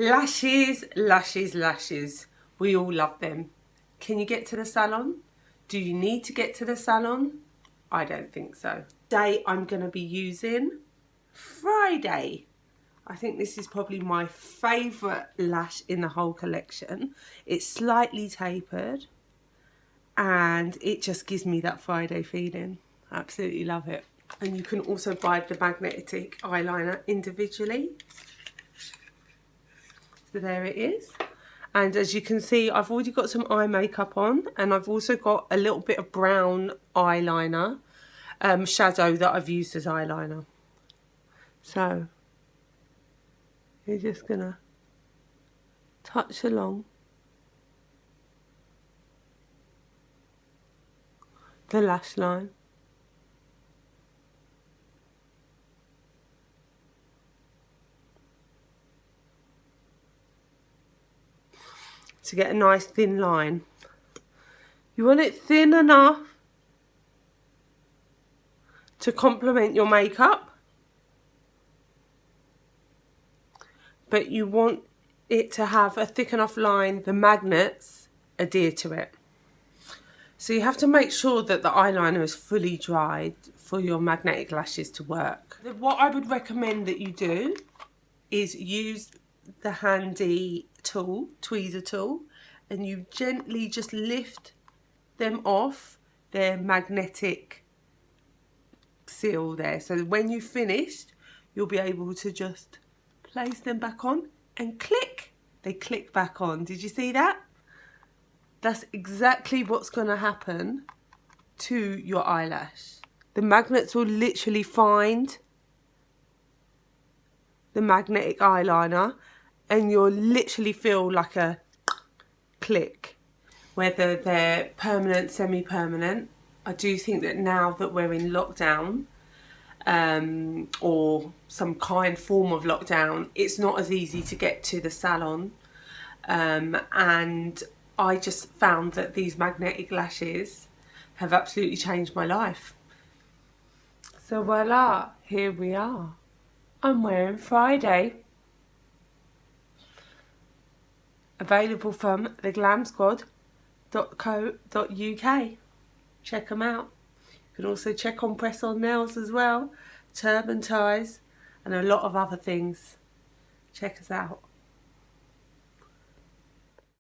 Lashes, lashes, lashes. We all love them. Can you get to the salon? Do you need to get to the salon? I don't think so. Today I'm going to be using Friday. I think this is probably my favourite lash in the whole collection. It's slightly tapered and it just gives me that Friday feeling. I absolutely love it. And you can also buy the magnetic eyeliner individually. So there it is. And as you can see, I've already got some eye makeup on, and I've also got a little bit of brown eyeliner shadow that I've used as eyeliner. So you're just gonna touch along the lash line. To get a nice thin line. You want it thin enough to complement your makeup, but you want it to have a thick enough line the magnets adhere to it. So you have to make sure that the eyeliner is fully dried for your magnetic lashes to work. What I would recommend that you do is use the handy tool, tweezer tool, and you gently just lift them off their magnetic seal there. So when you've finished, you'll be able to just place them back on and click. They click back on. Did you see that? That's exactly what's going to happen to your eyelash. The magnets will literally find the magnetic eyeliner and you'll literally feel like a click. Whether they're permanent, semi-permanent, I do think that now that we're in lockdown or some kind form of lockdown, it's not as easy to get to the salon, and I just found that these magnetic lashes have absolutely changed my life. So voila, here we are. I'm wearing Friday. Available from theglamsquad.co.uk. Check them out. You can also check on press-on nails as well, turban ties, and a lot of other things. Check us out.